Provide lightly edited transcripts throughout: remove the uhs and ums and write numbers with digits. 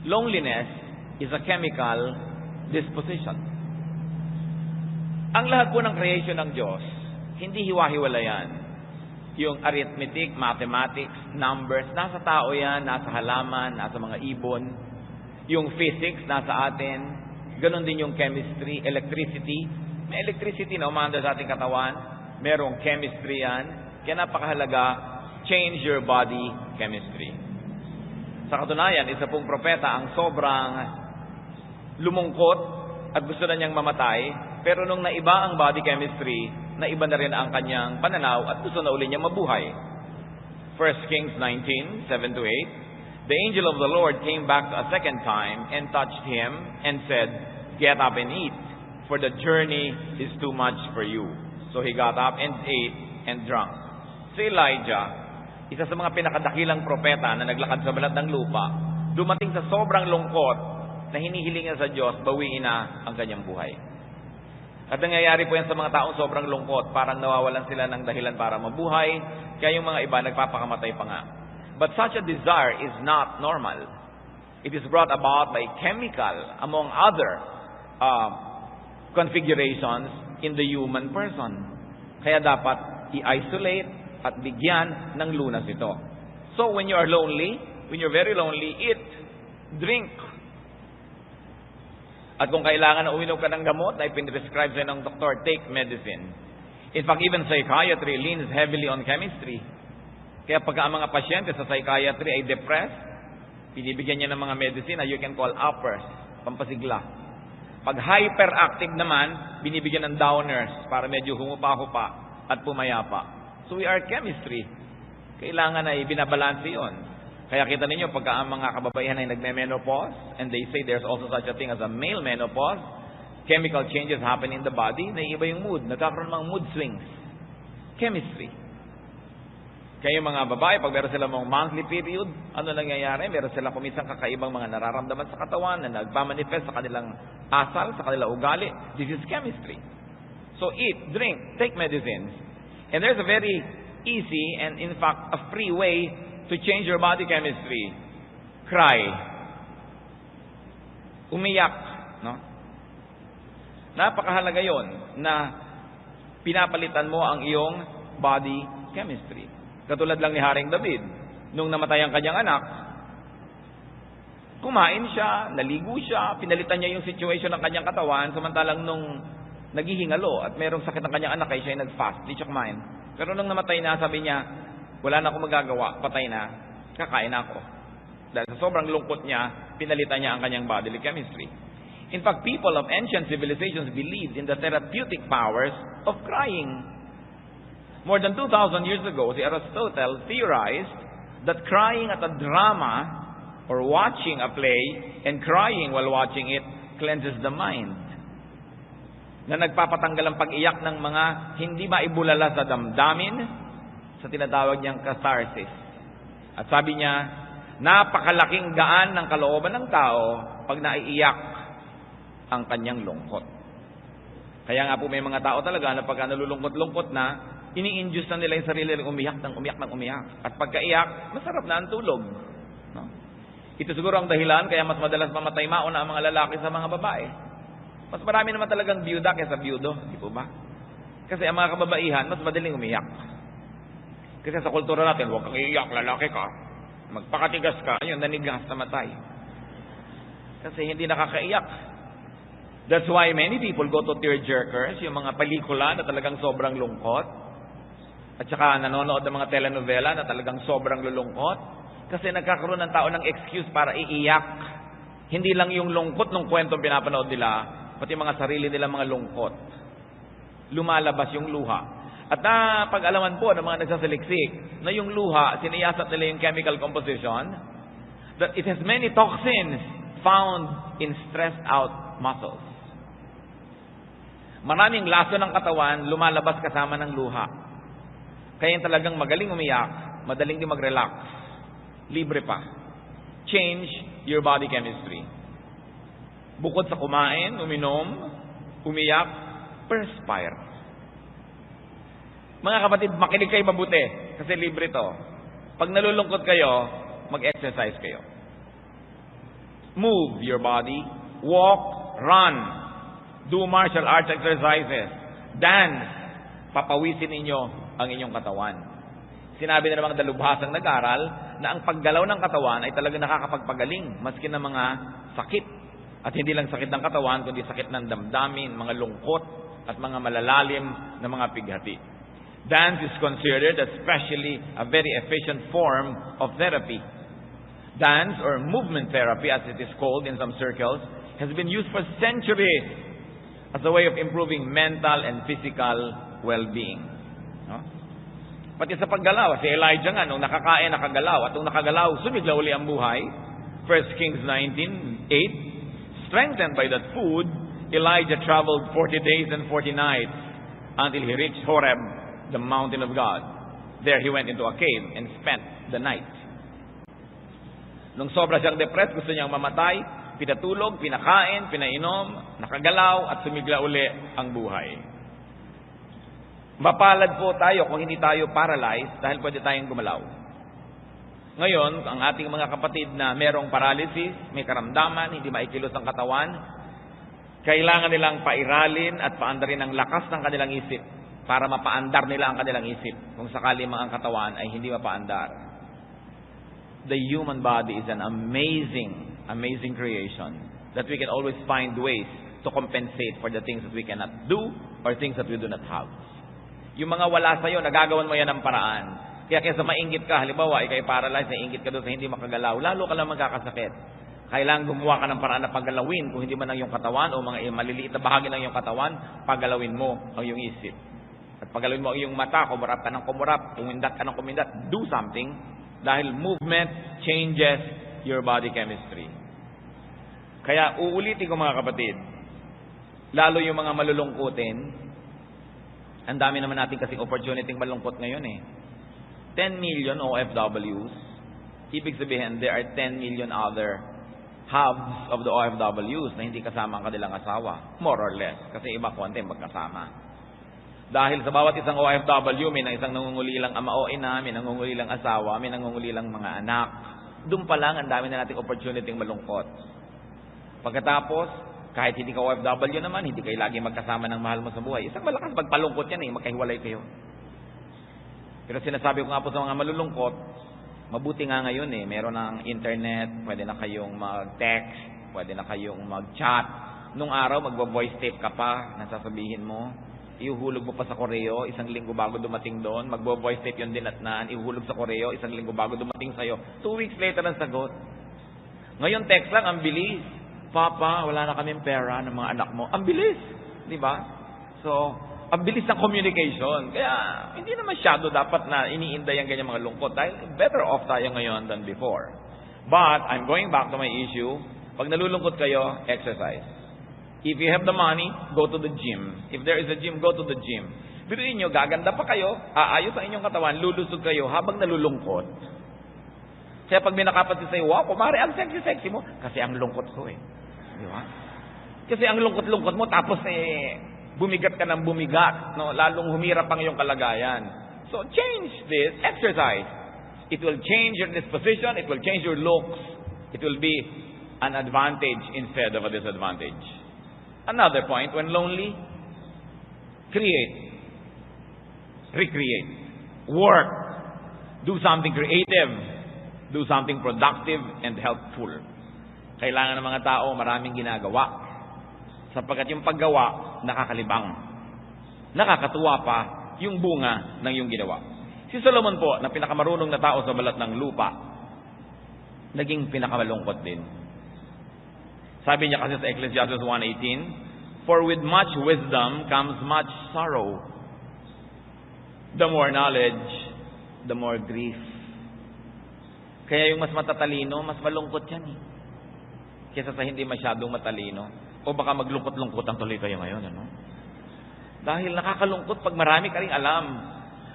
Loneliness is a chemical disposition. Ang lahat po ng creation ng Diyos, hindi hiwa-hiwala yan. Yung arithmetic, mathematics, numbers, nasa tao yan, nasa halaman, nasa mga ibon. Yung physics, nasa atin. Ganon din yung chemistry, electricity. May electricity na umanda sa ating katawan. Merong chemistry yan. Kaya napakahalaga, change your body chemistry. Sa katunayan, isa pong propeta ang sobrang lumungkot at gusto na niyang mamatay. Pero nung naiba ang body chemistry, naiba na rin ang kanyang pananaw at gusto na uli niya mabuhay. 1 Kings 19, 7-8. The angel of the Lord came back a second time and touched him and said, "Get up and eat, for the journey is too much for you." So he got up and ate and drank. Si Elijah, isa sa mga pinakadakilang propeta na naglakad sa balat ng lupa, dumating sa sobrang lungkot na hinihiling niya sa Diyos, bawiin na ang kanyang buhay. At nangyayari po yan sa mga taong sobrang lungkot, parang nawawalan sila ng dahilan para mabuhay, kaya yung mga iba nagpapakamatay pa nga. But such a desire is not normal. It is brought about by chemical, among other configurations in the human person. Kaya dapat i-isolate at bigyan ng lunas ito. So when you are lonely, when you're very lonely, eat, drink. At kung kailangan na uminom ka ng gamot na ipinrescribe sa'yo ng doktor, take medicine. In fact, even psychiatry leans heavily on chemistry. Kaya pagka ang mga pasyente sa psychiatry ay depressed, pinibigyan niya ng mga medicine na you can call uppers, pampasigla. Pag hyperactive naman, binibigyan ng downers para medyo humupa-hupa at pumayapa. So we are chemistry. Kailangan ay binabalanse yun. Kaya kita ninyo, pagka ang mga kababaihan ay nagme-menopause, and they say there's also such a thing as a male menopause, chemical changes happen in the body, naiiba yung mood, nagkakaroon ng mood swings. Chemistry. Kaya yung mga babae, pag meron silang mga monthly period, ano nangyayari? Meron silang kumisang kakaibang mga nararamdaman sa katawan na nagpamanifest sa kanilang asal, sa kanilang ugali. This is chemistry. So eat, drink, take medicines. And there's a very easy and in fact a free way to change your body chemistry. Cry. Umiyak. No? Napakahalaga yon na pinapalitan mo ang iyong body chemistry. Katulad lang ni Haring David. Nung namatay ang kanyang anak, kumain siya, naligo siya, pinalitan niya yung situation ng kanyang katawan, samantalang nung naghihingalo at merong sakit ng kanyang anak, ay siya ay nag-fast, di siya kumain. Pero nung namatay na, sabi niya, wala na akong magagawa, patay na, kakain ako. Dahil sa sobrang lungkot niya, pinalitan niya ang kanyang bodily chemistry. In fact, people of ancient civilizations believed in the therapeutic powers of crying. More than 2,000 years ago, si Aristotle theorized that crying at a drama or watching a play and crying while watching it cleanses the mind. Na nagpapatanggal ang pag-iyak ng mga hindi maibulala sa damdamin, sa tinatawag niyang catharsis. At sabi niya, napakalaking gaan ng kalooban ng tao pag naiiyak ang kanyang lungkot. Kaya nga po may mga tao talaga na pagka nalulungkot-lungkot na, ini-induce na nila yung sarili ng umiyak ng umiyak ng umiyak. At pagkaiyak, masarap na ang tulog. No? Ito siguro ang dahilan kaya mas madalas mamatay mauna ang mga lalaki sa mga babae. Mas marami naman talagang byuda kaysa byudo, di po ba? Kasi ang mga kababaihan, mas madaling umiyak. Kasi sa kultura natin, huwag kang iiyak, lalaki ka. Magpakatigas ka, ayun, nanigas, namatay. Kasi hindi nakakaiyak. That's why many people go to tearjerkers, yung mga pelikula na talagang sobrang lungkot. At saka nanonood ng mga telenovela na talagang sobrang lulungkot. Kasi nagkakaroon ng tao ng excuse para iiyak. Hindi lang yung lungkot ng kwentong pinapanood nila, pati mga sarili nila mga lungkot. Lumalabas yung luha. At pag-alaman po ng mga nagsasaliksik na yung luha, siniyasat nila yung chemical composition, that it has many toxins found in stressed out muscles. Maraming laso ng katawan lumalabas kasama ng luha. Kaya yung talagang magaling umiyak, madaling din mag-relax. Libre pa. Change your body chemistry. Bukod sa kumain, uminom, umiyak, perspire. Mga kapatid, makinig kayo mabuti kasi libre to. Pag nalulungkot kayo, mag-exercise kayo. Move your body. Walk, run. Do martial arts exercises. Dance. Papawisin ninyo ang inyong katawan. Sinabi na namang dalubhasang nag-aral na ang paggalaw ng katawan ay talagang nakakapagpagaling maski ng mga sakit. At hindi lang sakit ng katawan, kundi sakit ng damdamin, mga lungkot, at mga malalalim na mga pighati. Dance is considered especially a very efficient form of therapy. Dance, or movement therapy as it is called in some circles, has been used for centuries as a way of improving mental and physical well-being. No? Pati sa paggalaw, si Elijah nga, nung nakakain, nakagalaw, at nung nakagalaw, sumigla uli ang buhay. 1 Kings 19:8, strengthened by that food, Elijah traveled 40 days and 40 nights until he reached Horeb, the mountain of God. There he went into a cave and spent the night. Nung sobra siyang depressed, gusto niyang mamatay, pinatulog, pinakain, pinainom, nakagalaw, at sumigla uli ang buhay. Mapalad po tayo kung hindi tayo paralyzed dahil pwede tayong gumalaw. Ngayon, ang ating mga kapatid na merong paralysis, may karamdaman, hindi maikilos ang katawan, kailangan nilang pairalin at paandarin ang lakas ng kanilang isip para mapaandar nila ang kanilang isip kung sakali mga katawan ay hindi mapaandar. The human body is an amazing creation that we can always find ways to compensate for the things that we cannot do or things that we do not have. Yung mga wala sa'yo, nagagawan mo yan ng paraan. Kaya kaysa maingit ka, halimbawa, ikay paralyzed, naingit ka doon sa hindi makagalaw, lalo ka lang magkakasakit. Kailangan gumawa ka ng paraan na paggalawin, kung hindi man ang iyong katawan o mga maliliit na bahagi ng iyong katawan, paggalawin mo ang iyong isip. At paggalawin mo ang iyong mata, kumurap ka ng kumurap, kumindat ka ng kumindat, do something, dahil movement changes your body chemistry. Kaya uulitin ko mga kapatid, lalo yung mga malulungkutin, ang dami naman natin kasing opportunity malungkot ngayon eh. 10 million OFWs, ibig sabihin there are 10 million other halves of the OFWs na hindi kasama ang kanilang asawa. More or less. Kasi iba konti magkasama. Dahil sa bawat isang OFW, may isang nangungulilang ama o ina, may nangungulilang asawa, may nangungulilang mga anak. Doon pa lang, ang dami na nating opportunity malungkot. Pagkatapos, kahit hindi ka OFW naman, hindi kayo lagi magkasama ng mahal mo sa buhay. Isang malakas magpalungkot yan eh, magkahiwalay kayo. Pero sinasabi ko nga po sa mga malulungkot, mabuti nga ngayon eh, meron ng internet, pwede na kayong mag-text, pwede na kayong mag-chat. Nung araw, magbo-voice tape ka pa, nasasabihin mo, ihuhulog mo pa sa koreo, isang linggo bago dumating doon, magbo-voice tape yung dinatnan, ihuhulog sa koreo, isang linggo bago dumating sa'yo. 2 weeks later ang sagot. Ngayon, text lang, ang bilis. Papa, wala na kaming pera ng mga anak mo. Ang bilis. Di ba? So, ang bilis ng communication. Kaya, hindi na masyado dapat na iniinday ang ganyan mga lungkot dahil better off tayo ngayon than before. But, I'm going back to my issue. Pag nalulungkot kayo, exercise. If you have the money, go to the gym. If there is a gym, go to the gym. Biruin nyo, gaganda pa kayo, aayos ang inyong katawan, lulusog kayo habang nalulungkot. Kaya pag may nakapansin sa'yo, wow, kumari, ang sexy-sexy mo. Kasi ang lungkot ko eh. Di ba? Kasi ang lungkot-lungkot mo, tapos bumigat ka ng bumigat, no? Lalong humirap ang iyong kalagayan. So, change this, exercise. It will change your disposition, it will change your looks. It will be an advantage instead of a disadvantage. Another point, when lonely, create, recreate, work, do something creative, do something productive and helpful. Kailangan ng mga tao maraming ginagawa. Sapagkat yung paggawa, nakakalibang. Nakakatuwa pa yung bunga ng yung ginawa. Si Solomon po, na pinakamarunong na tao sa balat ng lupa, naging pinakamalungkot din. Sabi niya kasi sa Ecclesiastes 1:18, for with much wisdom comes much sorrow. The more knowledge, the more grief. Kaya yung mas matatalino, mas malungkot yan eh. Kesa sa hindi masyadong matalino. O baka maglungkot-lungkot ang tuloy kayo ngayon, ano? Dahil nakakalungkot pag marami ka ring alam.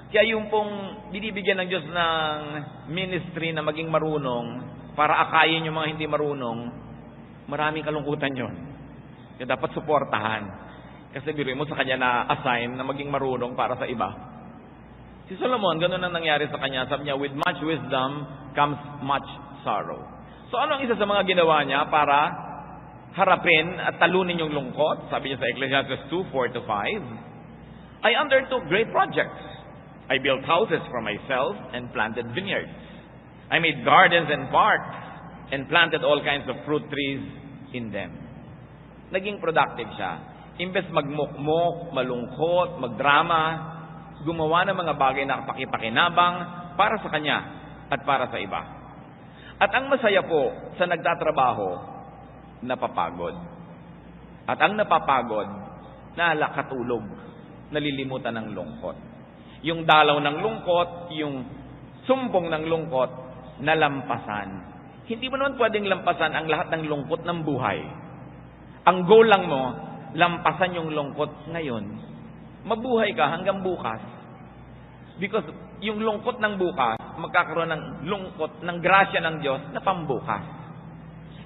Kaya yung pong binibigyan ng Diyos ng ministry na maging marunong para akayin yung mga hindi marunong, maraming kalungkutan yon. Kaya dapat suportahan. Kasi biruin mo sa kanya na-assign na maging marunong para sa iba. Si Solomon, ganun ang nangyari sa kanya. Sabi niya, with much wisdom comes much sorrow. So ano ang isa sa mga ginawa niya para harapin at talunin yung lungkot? Sabi niya sa Ecclesiastes 2:4-5, I undertook great projects. I built houses for myself and planted vineyards. I made gardens and parks and planted all kinds of fruit trees in them. Naging productive siya. Imbes magmukmok, malungkot, magdrama, gumawa ng mga bagay na pakipakinabang para sa kanya at para sa iba. At ang masaya po sa nagtatrabaho, napapagod. At ang napapagod, nakatulog, nalilimutan ng lungkot. Yung dalaw ng lungkot, yung sumpong ng lungkot, nalampasan. Hindi mo naman pwedeng lampasan ang lahat ng lungkot ng buhay. Ang goal lang mo, lampasan yung lungkot ngayon. Mabuhay ka hanggang bukas. Because yung lungkot ng bukas, magkakaroon ng lungkot, ng grasya ng Diyos na pambukas.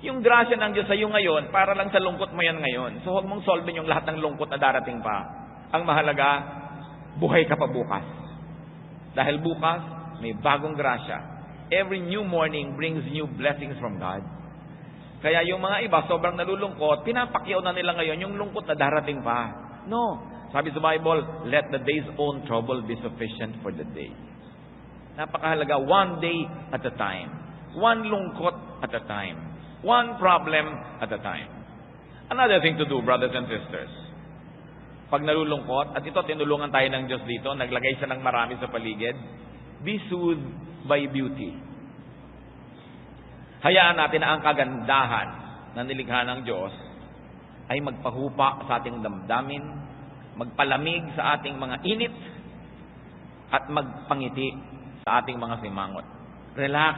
Yung grasya ng Diyos sa iyo ngayon, para lang sa lungkot mo yan ngayon. So huwag mong solvein yung lahat ng lungkot na darating pa. Ang mahalaga, buhay ka pa bukas. Dahil bukas, may bagong grasya. Every new morning brings new blessings from God. Kaya yung mga iba, sobrang nalulungkot, pinapakyaw na nila ngayon yung lungkot na darating pa. No. Sabi sa Bible, let the day's own trouble be sufficient for the day. Napakahalaga, one day at a time. One lungkot at a time. One problem at a time. Another thing to do, brothers and sisters. Pag nalulungkot, at ito, tinulungan tayo ng Diyos dito, naglagay siya ng marami sa paligid, be soothed by beauty. Hayaan natin na ang kagandahan na nilikha ng Diyos ay magpahupa sa ating damdamin, magpalamig sa ating mga init, at magpangiti sa ating mga simangot. Relax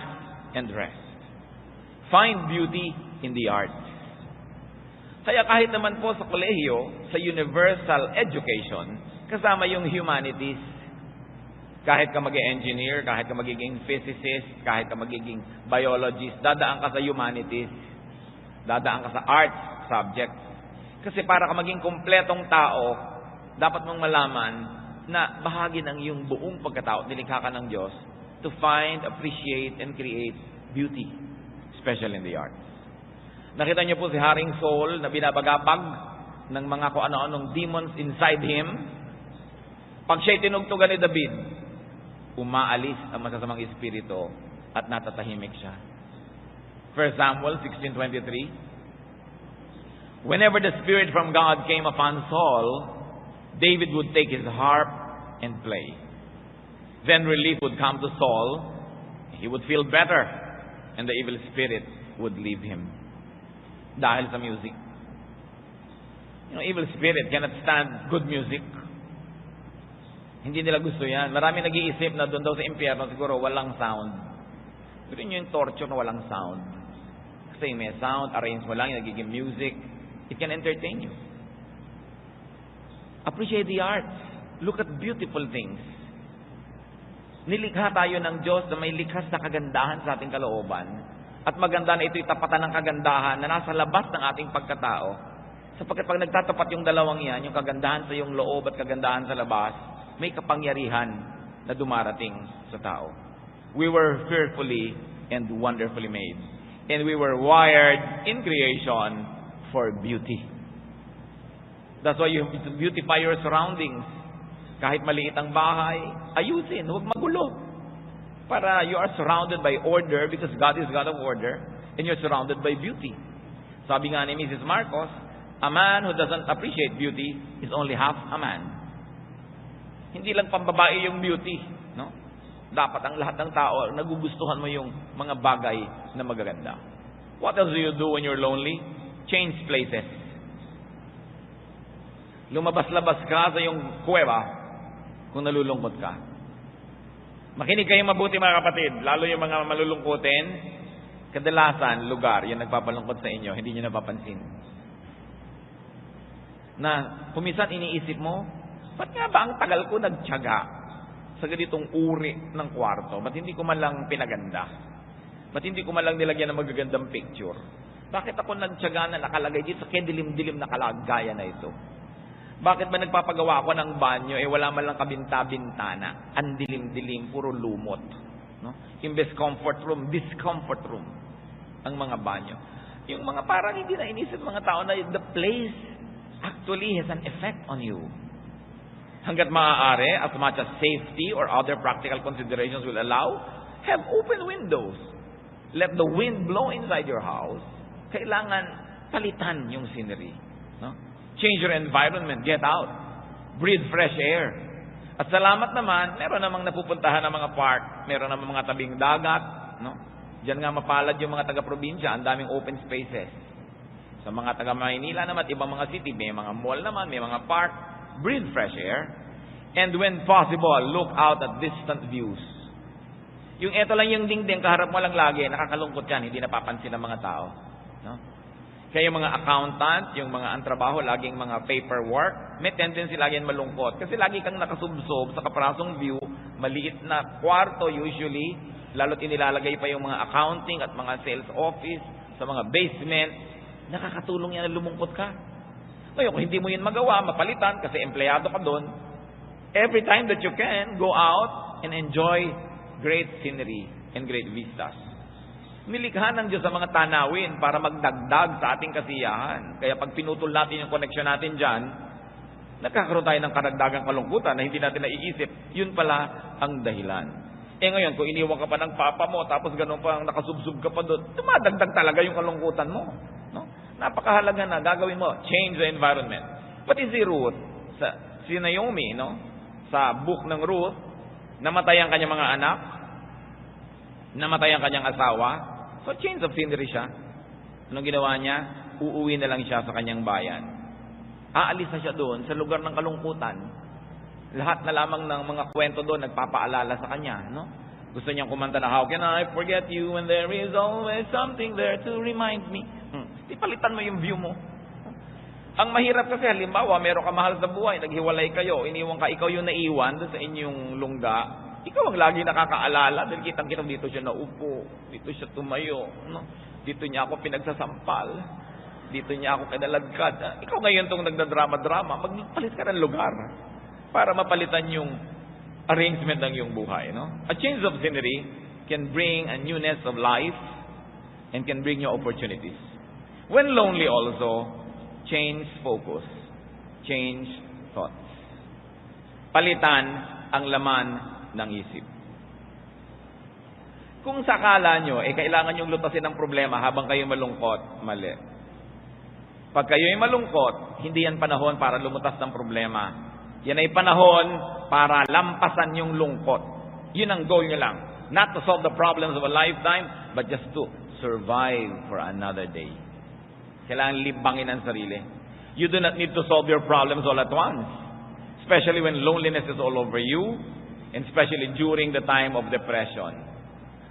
and rest. Find beauty in the arts. Kaya kahit naman po sa kolehiyo, sa universal education, kasama yung humanities. Kahit ka mag-engineer, kahit ka magiging physicist, kahit ka magiging biologist, dadaan ka sa humanities, dadaan ka sa arts subjects. Kasi para ka maging kumpletong tao, dapat mong malaman na bahagi ng iyong buong pagkatao, nilikha ka ng Diyos, to find, appreciate, and create beauty, especially in the arts. Nakita niyo po si Haring Saul na binabagabag ng mga kung ano-anong demons inside him. Pag siya'y tinugtugan ni David, umaalis ang masasamang espiritu at natatahimik siya. 1 Samuel 16:23. Whenever the Spirit from God came upon Saul, David would take his harp and play. Then relief would come to Saul. He would feel better, and the evil spirit would leave him. Dahil sa music. Evil spirit cannot stand good music. Hindi nila gusto yan. Marami nag-iisip na doon daw sa impyerno siguro walang sound. Pero yun yung torture na walang sound. Kasi may sound, arrange mo lang, yung nagiging music. It can entertain you. Appreciate the arts. Look at beautiful things. Nilikha tayo ng Diyos na may likhas na kagandahan sa ating kalooban. At maganda na ito'y tapatan ng kagandahan na nasa labas ng ating pagkatao. Sapagkat pag nagtatapat yung dalawang yan, yung kagandahan sa iyong loob at kagandahan sa labas, may kapangyarihan na dumarating sa tao. We were fearfully and wonderfully made. And we were wired in creation for beauty. That's why you beautify your surroundings. Kahit maliit ang bahay, ayusin, huwag magulo. Para you are surrounded by order because God is God of order and you're surrounded by beauty. Sabi nga ni Mrs. Marcos, a man who doesn't appreciate beauty is only half a man. Hindi lang pambabae yung beauty, no? Dapat ang lahat ng tao, nagugustuhan mo yung mga bagay na magaganda. What else do you do when you're lonely? Change places. Lumabas-labas ka sa yung kuweba kung nalulungkot ka. Makinig kayo mabuti mga kapatid, lalo yung mga malulungkutin, kadalasan, lugar, yung nagpapalungkot sa inyo, hindi nyo napapansin. Na, kumisan iniisip mo, ba't nga ba ang tagal ko nagtiyaga sa ganitong uri ng kwarto? Ba't hindi ko man lang pinaganda? Ba't hindi ko man lang nilagyan ng magagandang picture? Bakit ako nagtiyaga na nakalagay dito sa dilim-dilim na kalagayan na ito? Bakit ba nagpapagawa ako ng banyo wala man lang kabinta-bintana? Ang dilim-dilim, puro lumot. No? Imbes comfort room, discomfort room. ang mga banyo. Yung mga parang hindi na inisip mga tao na the place actually has an effect on you. Hanggat maaari, as much as safety or other practical considerations will allow, have open windows. Let the wind blow inside your house. Kailangan palitan yung scenery. No? Change your environment. Get out. Breathe fresh air. At salamat naman, meron namang napupuntahan ng mga park. Meron namang mga tabing dagat. No? Diyan nga mapalad yung mga taga-probinsya. Ang daming open spaces. Sa mga taga-Maynila naman, ibang mga city, may mga mall naman, may mga park. Breathe fresh air. And when possible, look out at distant views. Yung eto lang yung dingding, kaharap mo lang lagi, nakakalungkot yan, hindi napapansin ng mga tao. No? Kaya yung mga accountant, yung mga antrabaho, laging mga paperwork, may tendency lagi yan malungkot. Kasi lagi kang nakasubsob sa kaprasong view, maliit na kwarto usually, lalo't inilalagay pa yung mga accounting at mga sales office, sa mga basement, nakakatulong yan na lumungkot ka. Ngayon, kung hindi mo yun magawa, mapalitan, kasi empleyado ka doon, every time that you can, go out and enjoy great scenery and great vistas. Nilikha ng Diyos sa mga tanawin para magdagdag sa ating kasiyahan. Kaya pag pinutol natin yung connection natin dyan, nagkakaroon tayo ng karagdagang kalungkutan na hindi natin naiisip. Yun pala ang dahilan. Ngayon, kung iniwan ka pa ng papa mo, tapos ganun pa, nakasubsub ka pa doon, dumadagdag talaga yung kalungkutan mo. No? Napakahalaga na, gagawin mo. Change the environment. Pati si Ruth, si Naomi, no? Sa book ng Ruth, namatay ang kanyang mga anak, namatay ang kanyang asawa, so change of scenery siya. Anong ginawa niya? Uuwi na lang siya sa kanyang bayan. Aalis na siya doon sa lugar ng kalungkutan. Lahat na lamang ng mga kwento doon nagpapaalala sa kanya, no? Gusto niyang kumanta na, how can I forget you when there is always something there to remind me? Ipalitan mo yung view mo. Ang mahirap kasi, halimbawa, meron ka mahal sa buhay, naghiwalay kayo, iniwan ka, ikaw yung naiwan doon sa inyong lungga, ikaw ang lagi nakakaalala dahil kitang-kitang dito siya naupo, dito siya tumayo, no? Dito niya ako pinagsasampal, dito niya ako kinaladkad. Ikaw ngayon itong nagdadrama-drama, magpalit ka ng lugar para mapalitan yung arrangement ng iyong buhay. No? A change of scenery can bring a newness of life and can bring you opportunities. When lonely also, change focus, change thoughts. Palitan ang laman ng isip. Kung sakala nyo, kailangan nyong lutasin ang problema habang kayo malungkot, mali. Pag kayo'y malungkot, hindi yan panahon para lumutas ng problema. Yan ay panahon para lampasan yung lungkot. Yun ang goal nyo lang. Not to solve the problems of a lifetime, but just to survive for another day. Kailangan libangin ang sarili. You do not need to solve your problems all at once. Especially when loneliness is all over you, and especially during the time of depression.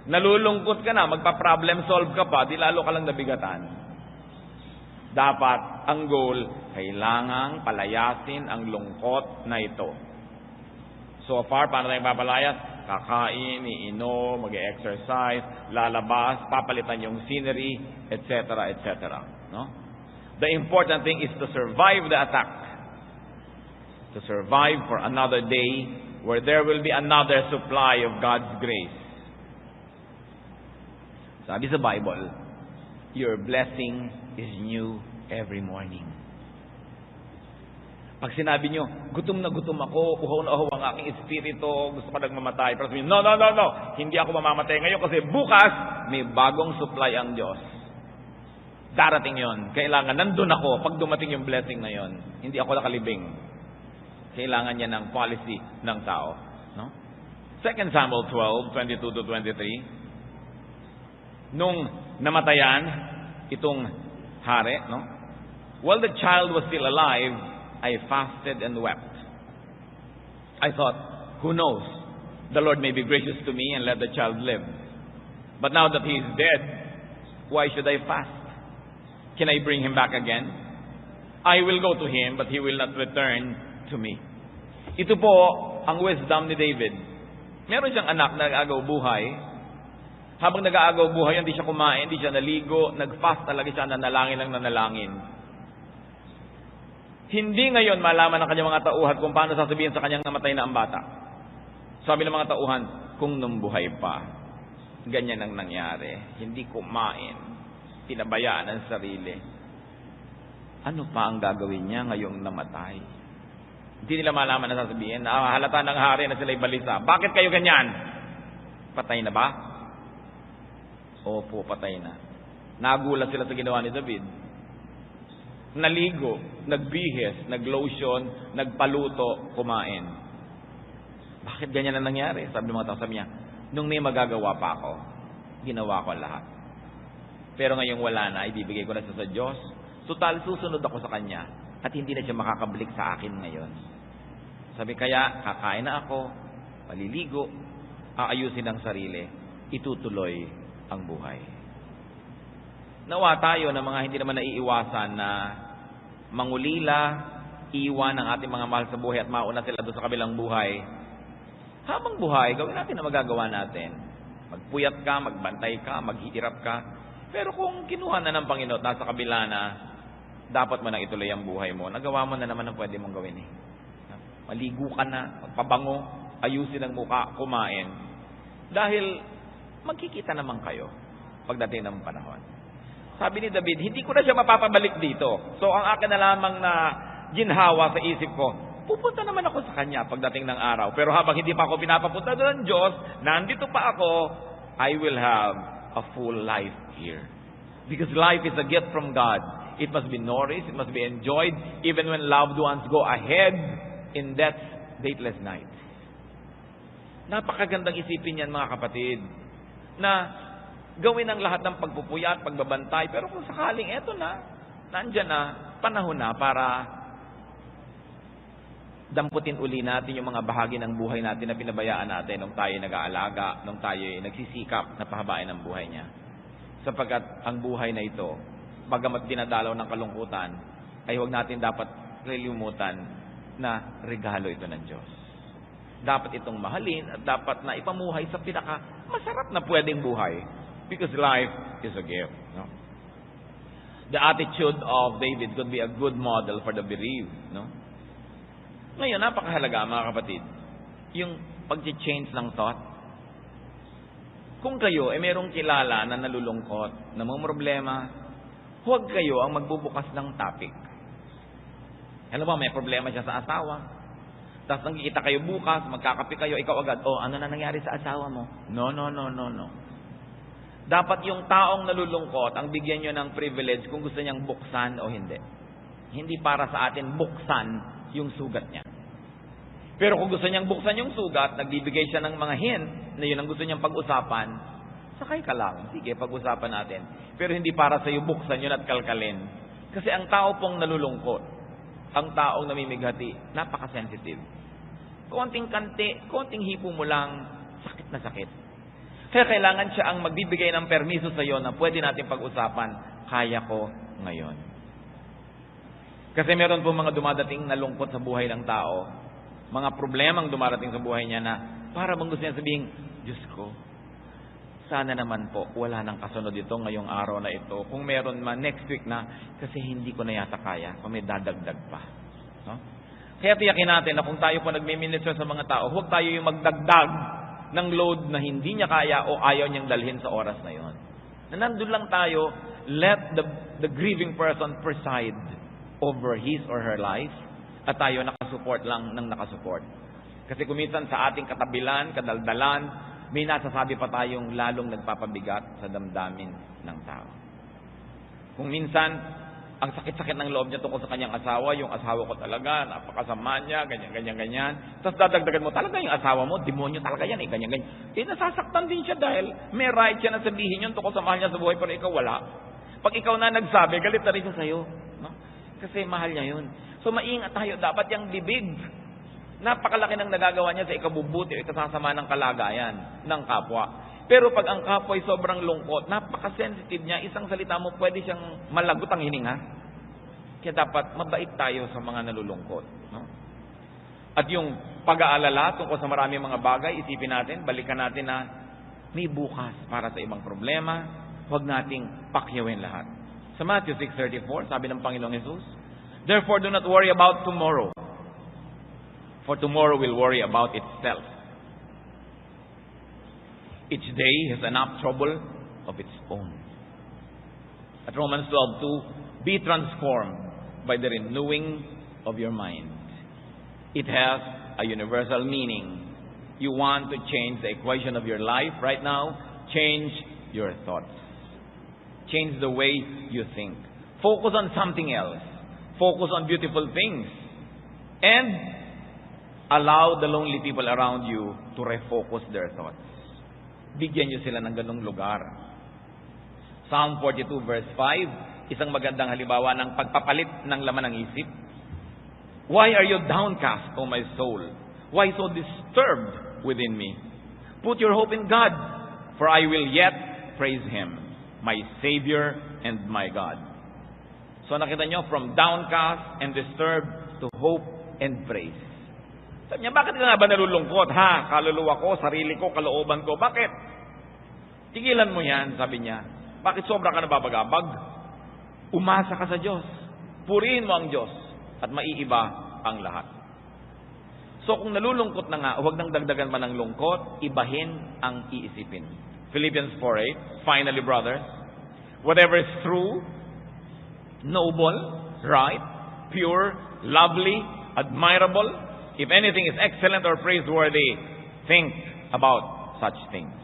Nalulungkot ka na, magpa-problem solve ka pa, di lalo ka lang nabigatan. Dapat, ang goal, kailangang palayasin ang lungkot na ito. So far, paano tayo papalayas? Kakain, iinom, mag-exercise, lalabas, papalitan yung scenery, etc., etc. No? The important thing is to survive the attack. To survive for another day where there will be another supply of God's grace. Sabi sa Bible, your blessing is new every morning. Pag sinabi nyo, gutom na gutom ako, uhaw na uhaw ang aking espiritu, gusto ko nagmamatay. Pero sabihin, no, hindi ako mamamatay ngayon kasi bukas may bagong supply ang Diyos. Darating yon. Kailangan, nandun ako pag dumating yung blessing na yon. Hindi ako nakalibing. Kailangan niya ng policy ng tao. No? 2 Samuel 12:22-23. Nung namatayan itong hari, no? While the child was still alive, I fasted and wept. I thought, who knows? The Lord may be gracious to me and let the child live. But now that he is dead, why should I fast? Can I bring him back again? I will go to him, but he will not return to me. Ito po ang wisdom ni David. Meron siyang anak na nag-aagaw buhay. Habang nag-aagaw buhay, hindi siya kumain, hindi siya naligo, nag-fast talaga siya, nanalangin lang nanalangin. Hindi ngayon malaman ng kanyang mga tauhan kung paano sasabihin sa kanyang namatay na ang bata. Sabi ng mga tauhan, kung nung buhay pa, ganyan ang nangyari. Hindi kumain, pinabayaan ang sarili. Ano pa ang gagawin niya ngayong namatay? Hindi nila malaman na sasabihin, halata ng hari na sila'y balisa. Bakit kayo ganyan? Patay na ba? Opo, patay na. Nagulat sila sa ginawa ni David. Naligo, nagbihis, naglotion, nagpaluto, kumain. Bakit ganyan na nangyari? Sabi ng mga tao, sabi niya, nung may magagawa pa ako, ginawa ko lahat. Pero ngayong wala na, ibibigay ko na sa Diyos. Total, susunod ako sa Kanya at hindi na siya makakabalik sa akin ngayon. Sabi kaya, kakain na ako, maliligo, aayusin ang sarili, itutuloy ang buhay. Nawa tayo na mga hindi naman naiiwasan na mangulila, iwan ang ating mga mahal sa buhay at mauna sila doon sa kabilang buhay. Habang buhay, gawin natin na magagawa natin. Magpuyat ka, magbantay ka, maghihirap ka. Pero kung kinuha na ng Panginoon, nasa kabila na, dapat mo nang ituloy ang buhay mo. Nagawa mo na naman ang pwede mong gawin eh. Maligo ka na, magpabango, ayusin ang mukha, kumain. Dahil magkikita naman kayo pagdating ng panahon. Sabi ni David, hindi ko na siya mapapabalik dito. So ang akin na lamang na ginhawa sa isip ko, pupunta naman ako sa Kanya pagdating ng araw. Pero habang hindi pa ako pinapapunta doon ng Diyos, nandito pa ako, I will have a full life here. Because life is a gift from God. It must be nourished, it must be enjoyed, even when loved ones go ahead in death's dateless night. Napakagandang isipin yan, mga kapatid, na gawin ang lahat ng pagpupuyat, pagbabantay, pero kung sakaling eto na, nandyan na, panahon na para damputin uli natin yung mga bahagi ng buhay natin na pinabayaan natin nung tayo nag-aalaga, nung tayo nagsisikap na pahabain ang buhay niya. Sapagkat ang buhay na ito, bagamat dinadalaw ng kalungkutan, ay huwag natin dapat lilimutan na regalo ito ng Diyos. Dapat itong mahalin at dapat na ipamuhay sa pinaka masarap na pwedeng buhay. Because life is a gift. No? The attitude of David could be a good model for the bereaved. No? Ngayon, napakahalaga mga kapatid, yung pag-change ng thought. Kung kayo ay merong kilala na nalulungkot, na may problema, huwag kayo ang magbubukas ng topic. Alam mo, may problema siya sa asawa. Tapos nagkikita kayo bukas, magkakape kayo, ikaw agad, ano na nangyari sa asawa mo? No. Dapat yung taong nalulungkot, ang bigyan nyo ng privilege kung gusto niyang buksan o hindi. Hindi para sa atin buksan yung sugat niya. Pero kung gusto niyang buksan yung sugat, nagbibigay siya ng mga hint na yun ang gusto niyang pag-usapan, sakay ka lang. Sige, pag-usapan natin. Pero hindi para sa iyo buksan yun at kalkalin. Kasi ang tao pong nalulungkot, ang taong namimighati, napaka-sensitive. Konting kanti, konting hipo mo lang, sakit na sakit. Kaya kailangan siya ang magbibigay ng permiso sa iyo na pwede natin pag-usapan, kaya ko ngayon. Kasi meron po mga dumadating na lungkot sa buhay ng tao, mga problemang dumarating sa buhay niya na para bang gusto niya sabihin, Diyos ko, sana naman po wala nang kasunod ito ngayong araw na ito. Kung meron man next week na, kasi hindi ko na yata kaya, kung may dadagdag pa. No? Kaya tiyakin natin na kung tayo po nagmi-minister sa mga tao, huwag tayo yung magdagdag ng load na hindi niya kaya o ayaw niyang dalhin sa oras na yon. Na nandun lang tayo, let the grieving person preside over his or her life at tayo nakasupport lang ng nakasupport. Kasi kuminsan sa ating katabilan, kadaldalan, may nasasabi pa tayong lalong nagpapabigat sa damdamin ng tao. Kung minsan, ang sakit-sakit ng loob niya tungkol sa kanyang asawa, yung asawa ko talaga, napakasama niya, ganyan. Tapos dadagdagan mo, talaga yung asawa mo, demonyo talaga yan, ganyan. Nasasaktan din siya dahil may right siya na sabihin yun tungkol sa mahal niya sa buhay, pero ikaw wala. Pag ikaw na nagsabi, galit na rin siya sa'yo. No? Kasi mahal niya yun. So maingat tayo, dapat yung bibig. Napakalaki ng nagagawa niya sa ikabubuti o ikasasama ng kalagayan ng kapwa. Pero pag ang kapwa ay sobrang lungkot, napaka-sensitive niya, isang salita mo, pwede siyang malagot ang hininga. Kaya dapat mabait tayo sa mga nalulungkot. No? At yung pag-aalala tungkol sa maraming mga bagay, isipin natin, balikan natin na may bukas para sa ibang problema, huwag nating pakyawin lahat. Sa Matthew 6:34, sabi ng Panginoong Jesus, therefore do not worry about tomorrow, for tomorrow will worry about itself. Each day has enough trouble of its own. At Romans 12:2, be transformed by the renewing of your mind. It has a universal meaning. You want to change the equation of your life right now? Change your thoughts. Change the way you think. Focus on something else. Focus on beautiful things. And allow the lonely people around you to refocus their thoughts. Bigyan nyo sila ng ganung lugar. Psalm 42 verse 5, isang magandang halimbawa ng pagpapalit ng laman ng isip. Why are you downcast, O my soul? Why so disturbed within me? Put your hope in God, for I will yet praise Him, my Savior and my God. So nakita nyo, from downcast and disturbed to hope and praise. Sabi niya, bakit ka nga ba nalulungkot? Ha? Kaluluwa ko, sarili ko, kalooban ko. Bakit? Tigilan mo yan, sabi niya. Bakit sobra ka nababagabag? Umasa ka sa Diyos. Purihin mo ang Diyos at maiiba ang lahat. So kung nalulungkot na nga, huwag nang dagdagan man ng lungkot, ibahin ang iisipin. Philippians 4:8, finally brothers, whatever is true, noble, right, pure, lovely, admirable, if anything is excellent or praiseworthy, think about such things.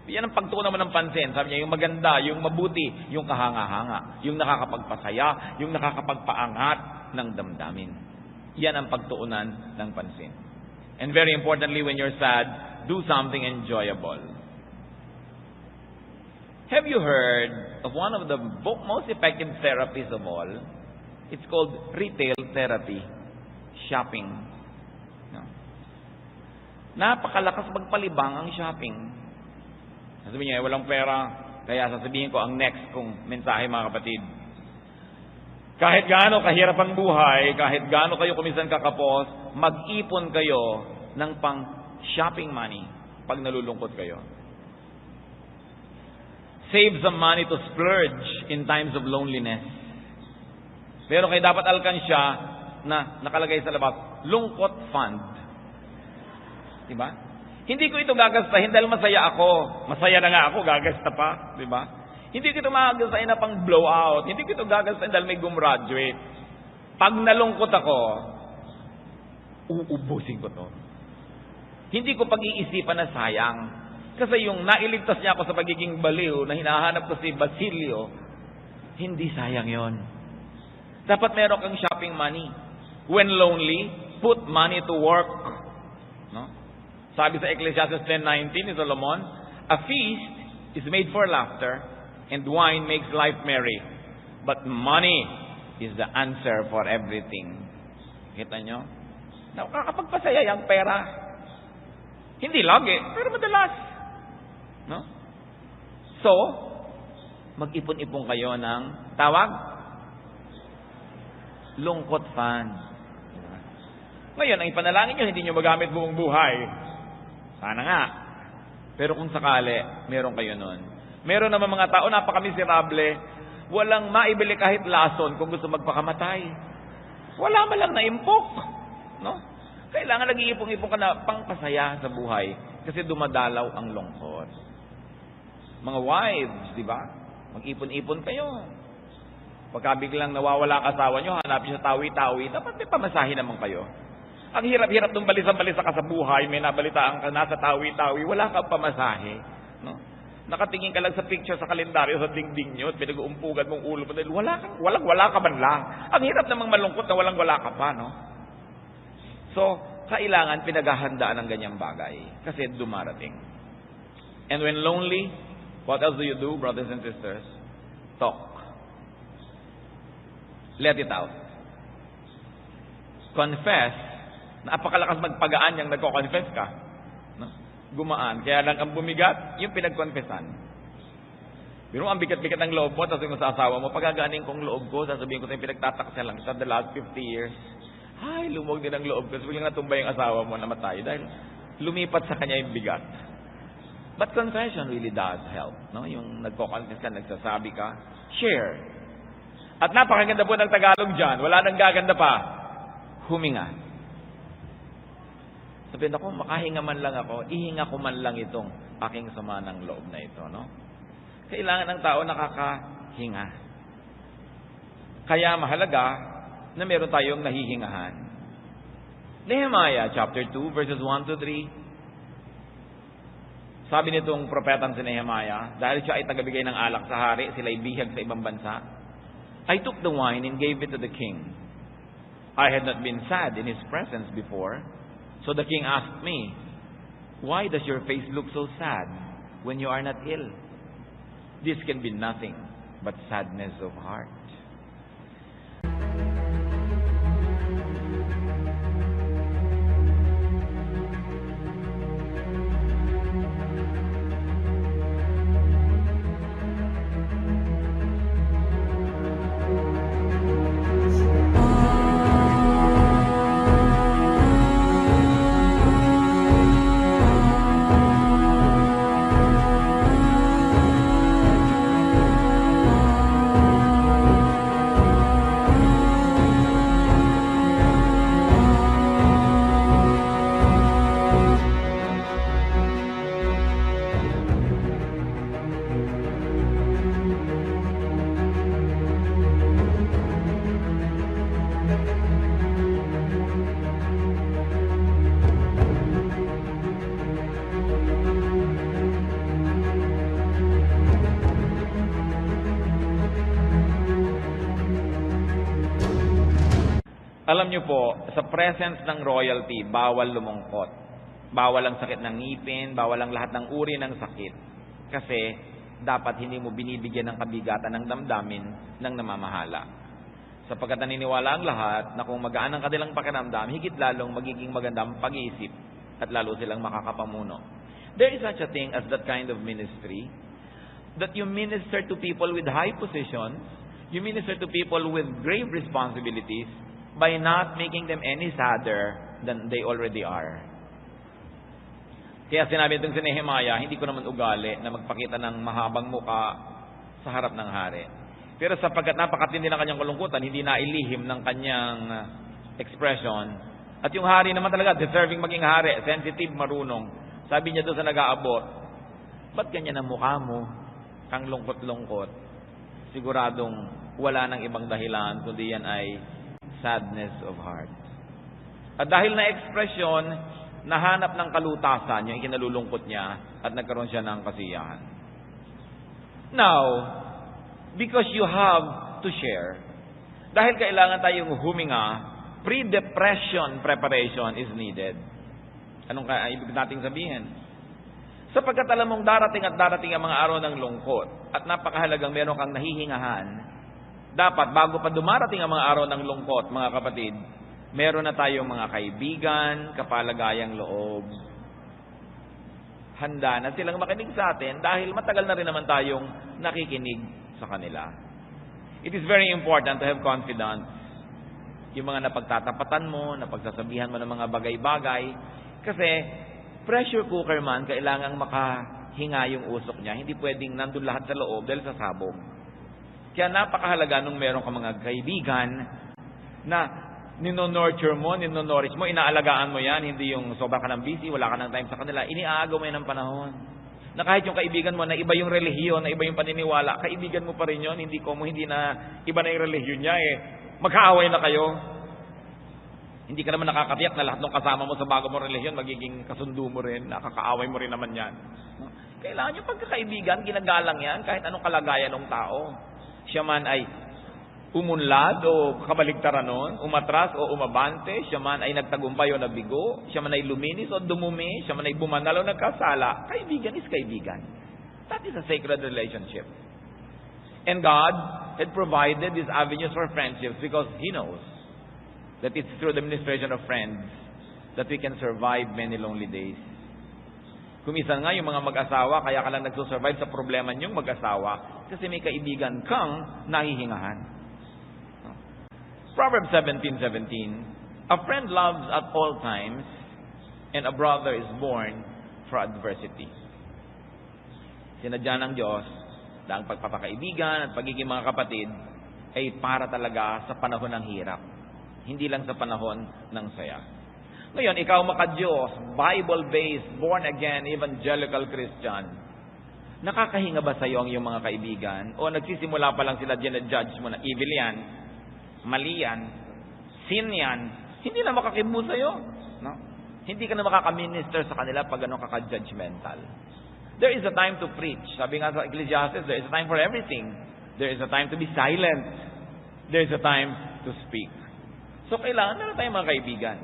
Yan ang pagtuunan mo ng pansin. Sabi niya, yung maganda, yung mabuti, yung kahanga-hanga, yung nakakapagpasaya, yung nakakapagpaangat ng damdamin. Yan ang pagtuunan ng pansin. And very importantly, when you're sad, do something enjoyable. Have you heard of one of the most effective therapies of all? It's called retail therapy. Shopping. No? Napakalakas magpalibang ang shopping. Sasabihin niya, walang pera, kaya sasabihin ko ang next kong mensahe, mga kapatid. Kahit gaano kahirap ang buhay, kahit gaano kayo kuminsan kakapos, mag-ipon kayo ng pang shopping money pag nalulungkot kayo. Save some money to splurge in times of loneliness. Pero kayo dapat alkansya na nakalagay sa labas, lungkot fund. Diba? Hindi ko ito gagastahin dahil masaya ako. Masaya na nga ako, gagasta pa. Diba? Hindi ko ito gagastahin na pang blowout. Hindi ko ito gagastahin dahil may gumraduate. Pag nalungkot ako, uubusin ko to. Hindi ko pag-iisipan na sayang. Kasi yung nailigtas niya ako sa pagiging baliw na hinahanap ko si Basilio, hindi sayang yon. Dapat meron kang shopping money. When lonely, put money to work. No? Sabi sa Ecclesiastes 10:19 ni Solomon, a feast is made for laughter, and wine makes life merry. But money is the answer for everything. Kita nyo? Nakakapagpasaya yung pera. Hindi lagi, pero madalas. No? So, mag-ipon-ipon kayo ng tawag? Lungkot fund. Ngayon, ang ipanalangin nyo, hindi nyo magamit buong buhay. Sana nga. Pero kung sakali, meron kayo nun. Meron naman mga tao, napakamiserable, walang maibili kahit lason kung gusto magpakamatay. Wala man lang naimpok. No? Kailangan nag-iipong-ipong ka na pangpasaya sa buhay kasi dumadalaw ang lungkot. Mga wives, di ba? Mag-ipon-ipon kayo. Pagka biglang nawawala ang asawa nyo, hanapin sa tawi-tawi, dapat may pamasahe naman kayo. Ang hirap-hirap nung balisa-balisa ka sa buhay, may nabalitaan ka nasa tawi-tawi, wala kang pamasahe. No? Nakatingin ka lang sa picture sa kalendaryo sa dingding nyo at pinag-uumpugan mong ulo mo dahil wala ka man lang. Ang hirap namang malungkot na wala ka pa, no? So, kailangan pinaghahandaan ng ganyang bagay kasi dumarating. And when lonely, what else do you do, brothers and sisters? Talk. Let it out. Confess. Napakalakas magpagaan yung nagko-confess ka. No? Gumaan. Kaya lang ang bumigat, yung pinag-confessan. Pero ang bigat-bigat ng loob mo, tapos yung sa asawa mo, pagkaganing kong loob ko, sasabihin ko tayo pinagtataksa lang sa the last 50 years. Ay, lumog din ang loob ko. Kasi biglang natumbay yung asawa mo, namatay. Dahil lumipat sa kanya yung bigat. But confession really does help. No? Yung nagko-confess ka, nagsasabi ka, share. At napakaganda po ng Tagalog dyan. Wala nang gaganda pa. Huminga. Sabihin ako, makahinga man lang ako, ihinga ko man lang itong aking sama ng loob na ito. No? Kailangan ng tao hinga. Kaya mahalaga na meron tayong nahihingahan. Nehemiah chapter 2 verses 1 to 3. Sabi nitong propetang si Nehemiah, dahil siya ay tagabigay ng alak sa hari, sila ay bihag sa ibang bansa. I took the wine and gave it to the king. I had not been sad in his presence before. So the king asked me, "Why does your face look so sad when you are not ill?" This can be nothing but sadness of heart. Alam niyo po, sa presence ng royalty, bawal lumungkot. Bawal ang sakit ng ngipin, bawal ang lahat ng uri ng sakit. Kasi dapat hindi mo binibigyan ng kabigatan ng damdamin ng namamahala. Sapagkat naniniwala ang lahat na kung magaan ang kanilang pakiramdam, higit lalong magiging maganda ang pag-iisip at lalo silang makakapamuno. There is such a thing as that kind of ministry, that you minister to people with high positions, you minister to people with grave responsibilities, by not making them any sadder than they already are. Kaya sinabi itong si Nehemiah, hindi ko naman ugali na magpakita ng mahabang muka sa harap ng hari. Pero sapagkat napakatindi ng kanyang kalungkutan, hindi na ilihim ng kanyang expression. At yung hari naman talaga, deserving maging hari, sensitive, marunong. Sabi niya doon sa nag-aabot, "Ba't ganyan ang mukha mo? Kang lungkot-lungkot." Siguradong wala nang ibang dahilan, kundi yan ay sadness of heart. At dahil na ekspresyon, nahanap ng kalutasan yung ikinalulungkot niya at nagkaroon siya ng kasiyahan. Now, because you have to share, dahil kailangan tayong huminga, pre-depression preparation is needed. Anong ibig nating sabihin? Sapagkat alam mong darating at darating ang mga araw ng lungkot at napakahalagang meron kang nahihingahan, dapat bago pa dumarating ang mga araw ng lungkot, mga kapatid, meron na tayong mga kaibigan, kapalagayang loob. Handa na silang makinig sa atin dahil matagal na rin naman tayong nakikinig sa kanila. It is very important to have confidence. Yung mga napagtatapatan mo, napagsasabihan mo ng mga bagay-bagay. Kasi pressure cooker man, kailangang makahinga yung usok niya. Hindi pwedeng nandun lahat sa loob dahil sa sabog. Kaya napakahalaga nung meron ka mga kaibigan na nino-nurture mo, nino-nourish mo, inaalagaan mo yan, hindi yung sobra ka ng busy, wala ka ng time sa kanila, iniaagaw mo yan ng panahon. Na kahit yung kaibigan mo na iba yung relihiyon, na iba yung paniniwala, kaibigan mo pa rin yun, hindi na iba na yung relihiyon niya magkaaway na kayo. Hindi ka naman nakakatiyak na lahat ng kasama mo sa bago mong relihiyon, magiging kasundo mo rin, nakakaaway mo rin naman yan. Kailangan yung pagkakaibigan, ginagalang yan, kahit anong kalagayan ng tao. Siya man ay umunlad o kabaligtaran nun, umatras o umabante, siya man ay nagtagumpay o nabigo, siya man ay luminis o dumumi, siya man ay bumanal o nagkasala, kaibigan is kaibigan. That is a sacred relationship. And God had provided these avenues for friendships because He knows that it's through the ministration of friends that we can survive many lonely days. Kumisan nga yung mga mag-asawa, kaya ka lang nagsusurvive sa problema niyong mag-asawa kasi may kaibigan kang nahihingahan. Proverbs 17:17, a friend loves at all times, and a brother is born for adversity. Sinadya ng Diyos na ang pagpapakaibigan at pagiging mga kapatid ay para talaga sa panahon ng hirap, hindi lang sa panahon ng saya. Ngayon, ikaw maka-Diyos, Bible-based, born-again, evangelical Christian, Nakakahinga ba sa'yo ang iyong mga kaibigan? O nagsisimula pa lang sila dyan-judge mo na evil yan, mali yan, sin yan, hindi na makakibu sa'yo. No? Hindi ka na makaka-minister sa kanila pag ano kaka-judgmental. There is a time to preach. Sabi nga sa Ecclesiastes, there is a time for everything. There is a time to be silent. There is a time to speak. So kailangan na tayong mga kaibigan.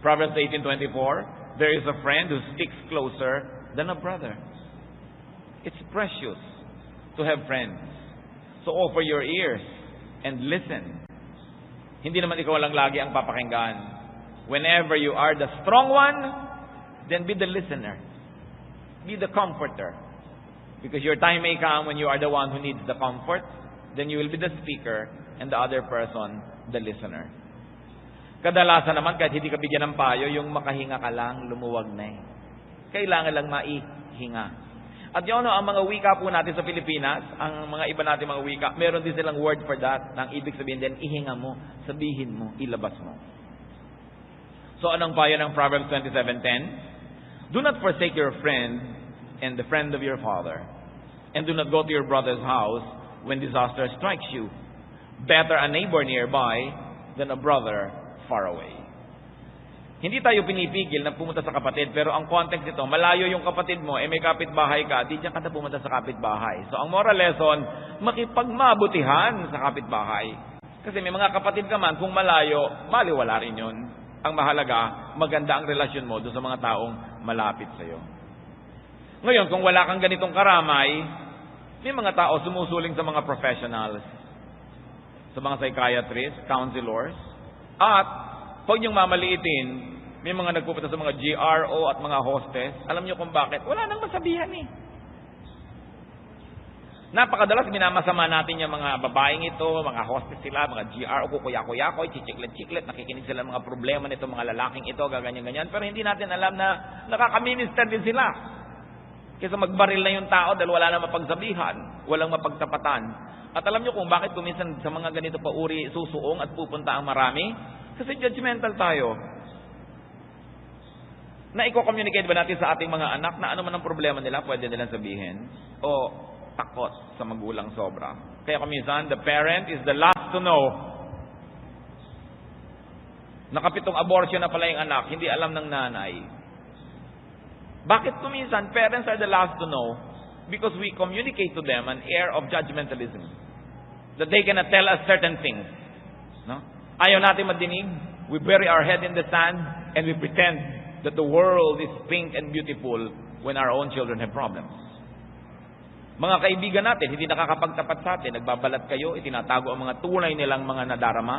Proverbs 18:24, there is a friend who sticks closer than a brother. It's precious to have friends. So offer your ears and listen. Hindi naman ikaw lang lagi ang papakinggan. Whenever you are the strong one, then be the listener. Be the comforter. Because your time may come when you are the one who needs the comfort, then you will be the speaker and the other person, the listener. Kadalasan naman, kahit hindi ka bigyan ng payo, yung makahinga ka lang, lumuwag na eh. Kailangan lang maihinga. At yun, ang mga wika po natin sa Pilipinas, ang mga iba natin mga wika, meron din silang word for that. Nang ibig sabihin din, ihinga mo, sabihin mo, ilabas mo. So anong payo ng Proverbs 27:10? Do not forsake your friend and the friend of your father, and do not go to your brother's house when disaster strikes you. Better a neighbor nearby than a brother far away. Hindi tayo pinipigil na pumunta sa kapatid, pero ang context nito, malayo yung kapatid mo, may kapitbahay ka, di diyan ka na pumunta sa kapitbahay. So ang moral lesson, makipagmabutihan sa kapitbahay. Kasi may mga kapatid ka man, kung malayo, maliwala rin yun. Ang mahalaga, maganda ang relasyon mo doon sa mga taong malapit sa iyo. Ngayon, kung wala kang ganitong karamay, may mga tao sumusuling sa mga professionals, sa mga psychiatrists, counselors, at pag yung mamaliitin, may mga nagpupunta sa mga GRO at mga hostess. Alam nyo kung bakit? Wala nang masabihan eh. Napakadalas minamasama natin yung mga babaeng ito, mga hostess sila, mga GRO, kukuya-kuya-koy, chichiklet-chiklet, nakikinig sila ng mga problema nito, mga lalaking ito, gaganyan-ganyan. Pero hindi natin alam na nakaka-minister din sila. Kaysa magbaril na yung tao dahil wala na mapagsabihan, walang mapagtapatan. At alam nyo kung bakit kuminsan sa mga ganito pa uri susuong at pupunta ang marami? Kasi judgmental tayo. Na i-communicate ba natin sa ating mga anak na ano man ang problema nila, pwede nilang sabihin? O takot sa magulang sobra? Kaya kuminsan, the parent is the last to know. Nakapitong abortion na pala yung anak, hindi alam ng nanay. Bakit kuminsan, parents are the last to know? Because we communicate to them an air of judgmentalism. That they cannot tell us certain things. No? Ayaw natin madinig. We bury our head in the sand and we pretend that the world is pink and beautiful when our own children have problems. Mga kaibigan natin, hindi nakakapagtapat sa atin. Nagbabalat kayo, itinatago ang mga tunay nilang mga nadarama.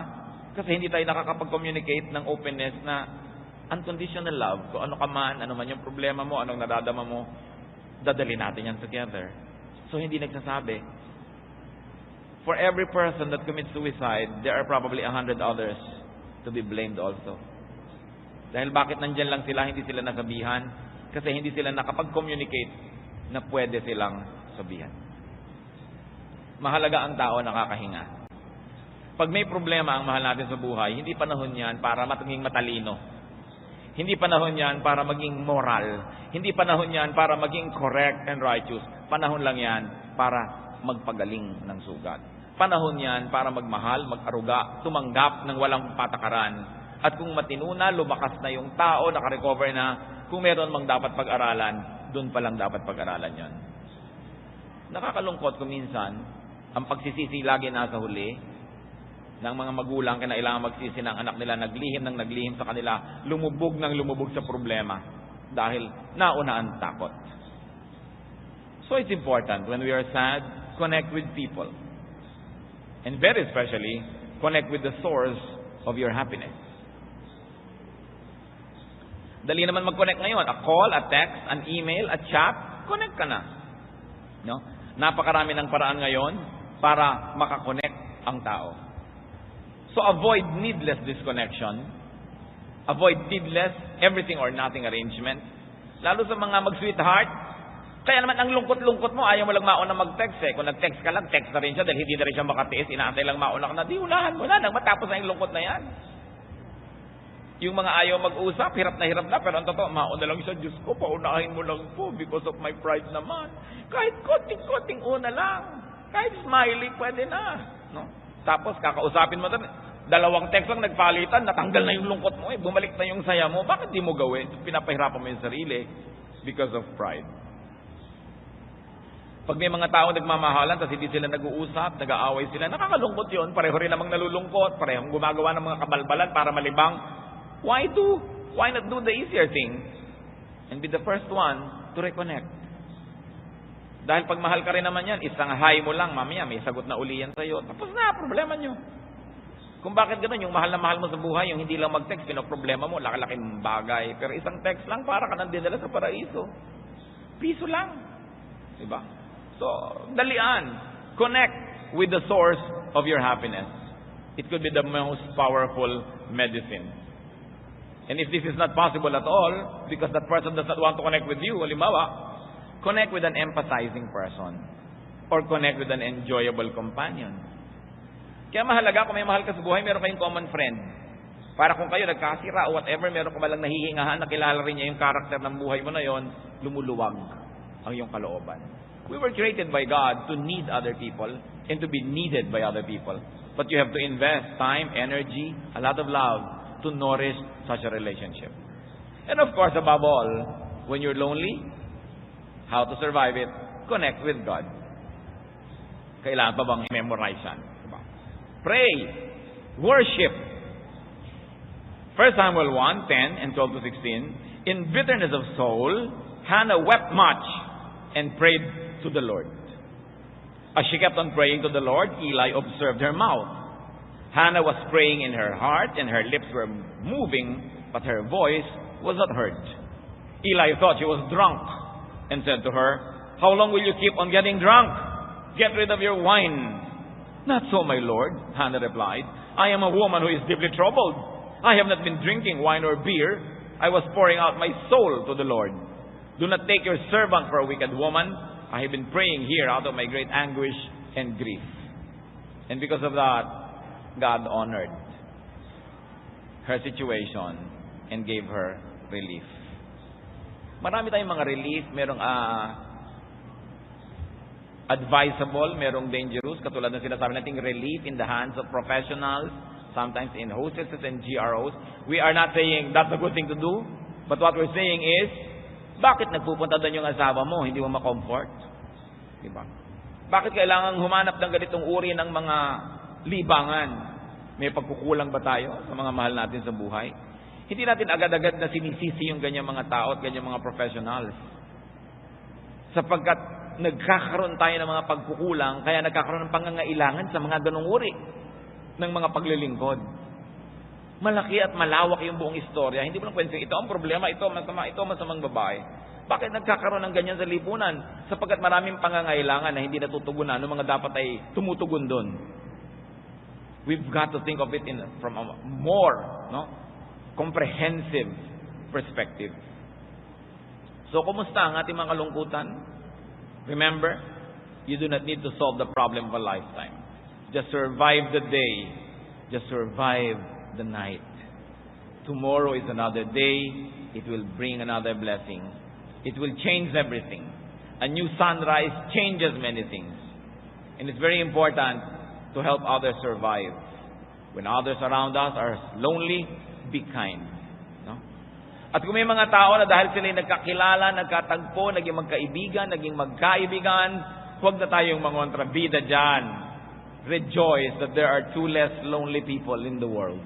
Kasi hindi tayo nakakapag-communicate ng openness na unconditional love. Kung ano ka man, ano man yung problema mo, anong naradama mo, dadali natin yan together. So hindi nagsasabi. For every person that commits suicide, there are probably 100 others to be blamed also. Dahil bakit nandyan lang sila, hindi sila nasabihan? Kasi hindi sila nakapag-communicate na pwede silang sabihan. Mahalaga ang tao nakakahinga. Pag may problema ang mahal natin sa buhay, hindi panahon yan para maging matalino. Hindi panahon yan para maging moral. Hindi panahon yan para maging correct and righteous. Panahon lang yan para magpagaling ng sugat. Panahon yan para magmahal, mag-aruga, tumanggap ng walang patakaran. At kung matino na, lumakas na yung tao, nakarecover na, kung meron mang dapat pag-aralan, doon pa lang dapat pag-aralan yan. Nakakalungkot kung minsan, ang pagsisisi lagi nasa huli, ng mga magulang kinailangan magsisi ng anak nila, naglihim ng naglihim sa kanila, lumubog ng lumubog sa problema, dahil nauna ang takot. So it's important when we are sad, connect with people. And very especially, connect with the source of your happiness. Dali naman mag-connect ngayon. A call, a text, an email, a chat, connect ka na. No? Napakarami ng paraan ngayon para makakonect ang tao. So avoid needless disconnection. Avoid needless everything or nothing arrangement. Lalo sa mga mag-sweetheart, kaya naman ang lungkot-lungkot mo, ayaw mo lang mauna mag-text eh. Kung nag-text ka lang, text na rin siya dahil hindi na rin siya makatiis, inaantay lang mauna ka na, di ulahan mo na, nang matapos na yung lungkot na yan. Yung mga ayaw mag-usap, hirap na, pero ang totoo, mauna lang siya, Diyos ko, paunahin mo lang po because of my pride naman. Kahit konting-konting una lang, kahit smiley, pwede na. No? Tapos, kakausapin mo, 2 text lang nagpalitan, natanggal na yung lungkot mo, bumalik na yung saya mo. Bakit di mo gawin? Pinapahirapan mo yung sarili because of pride. Pag may mga tao nagmamahalan, tapos hindi sila nag-uusap, nag-aaway sila, nakakalungkot yun. Pareho rin namang nalulungkot, parehong gumagawa ng mga kabalbalan para malibang. Why not do the easier thing and be the first one to reconnect? Dahil pag mahal ka rin naman yan, isang hi mo lang, mamaya may sagot na uli yan sa'yo. Tapos na, problema nyo. Kung bakit ganun, yung mahal na mahal mo sa buhay, yung hindi lang mag-text, pinoproblema mo, laki-laking bagay. Pero isang text lang, para ka nang dinala sa paraiso. Piso lang. Diba? So, dalian. Connect with the source of your happiness. It could be the most powerful medicine. And if this is not possible at all, because that person does not want to connect with you, halimbawa, connect with an empathizing person. Or connect with an enjoyable companion. Kaya mahalaga, kung may mahal ka sa buhay, meron kayong common friend. Para kung kayo nagkasira o whatever, meron ka malang nahihingahan, nakilala rin niya yung karakter ng buhay mo na yon, lumuluwag ang iyong kalooban. We were created by God to need other people and to be needed by other people. But you have to invest time, energy, a lot of love to nourish such a relationship. And of course, above all, when you're lonely, how to survive it? Connect with God. Kailangan pa bang memorize yan? Diba? Pray. Worship. 1 Samuel 1:10 and 12 to 16. In bitterness of soul, Hannah wept much and prayed to the Lord. As she kept on praying to the Lord, Eli observed her mouth. Hannah was praying in her heart, and her lips were moving, but her voice was not heard. Eli thought she was drunk, and said to her, "How long will you keep on getting drunk? Get rid of your wine." "Not so, my lord," Hannah replied. "I am a woman who is deeply troubled. I have not been drinking wine or beer. I was pouring out my soul to the Lord. Do not take your servant for a wicked woman. I have been praying here out of my great anguish and grief." And because of that, God honored her situation and gave her relief. Marami tayong mga relief. Merong advisable, merong dangerous. Katulad ng sinasabi nating relief in the hands of professionals, sometimes in hostesses and GROs. We are not saying that's a good thing to do. But what we're saying is, bakit nagpupunta doon yung asawa mo, hindi mo ma-comfort? Diba? Bakit kailangan humanap ng ganitong uri ng mga libangan? May pagkukulang ba tayo sa mga mahal natin sa buhay? Hindi natin agad-agad na sinisisi yung ganyang mga tao at ganyang mga professionals. Sapagkat nagkakaroon tayo ng mga pagkukulang, kaya nagkakaroon ng pangangailangan sa mga ganong uri ng mga paglilingkod. Malaki at malawak yung buong istorya. Hindi mo lang pwede, ito ang problema, ito masama, ito masamang babae. Bakit nagkakaroon ng ganyan sa lipunan? Sapagkat maraming pangangailangan na hindi natutugunan, ng mga dapat ay tumutugon doon. We've got to think of it from a more comprehensive perspective. So, kumusta ang ating mga kalungkutan? Remember, you do not need to solve the problem of a lifetime. Just survive the day. Just survive the night. Tomorrow is another day. It will bring another blessing. It will change everything. A new sunrise changes many things. And it's very important to help others survive. When others around us are lonely, be kind. No? At kung may mga tao na dahil sila nagkakilala, nagkatagpo, naging magkaibigan, naging magkaibigan, huwag na tayong mangontrabida dyan. Rejoice that there are 2 less lonely people in the world.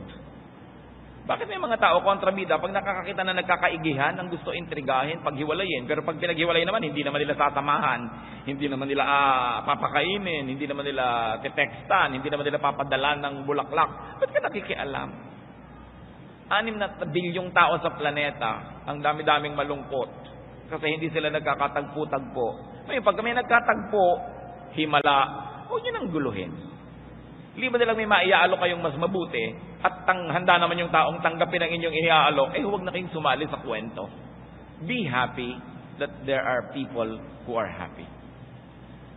Bakit may mga tao kontrabida? Pag nakakakita na nagkakaigihan, ang gusto intrigahin, paghiwalayin. Pero pag pinaghiwalay naman, hindi naman nila sasamahan, hindi naman nila papakainin, hindi naman nila titextan, hindi naman nila papadalan ng bulaklak. Ba't ka nakikialam? 6 na bilyong tao sa planeta, ang dami-daming malungkot. Kasi hindi sila nagkakatagpo-tagpo. Ngayon, pag kami nagkatagpo, himala, huwag nyo nang guluhin. Liba nilang may maiaalok kayong mas mabuti at handa naman yung taong tanggapin ang inyong iniaalok, huwag na kayong sumali sa kwento. Be happy that there are people who are happy.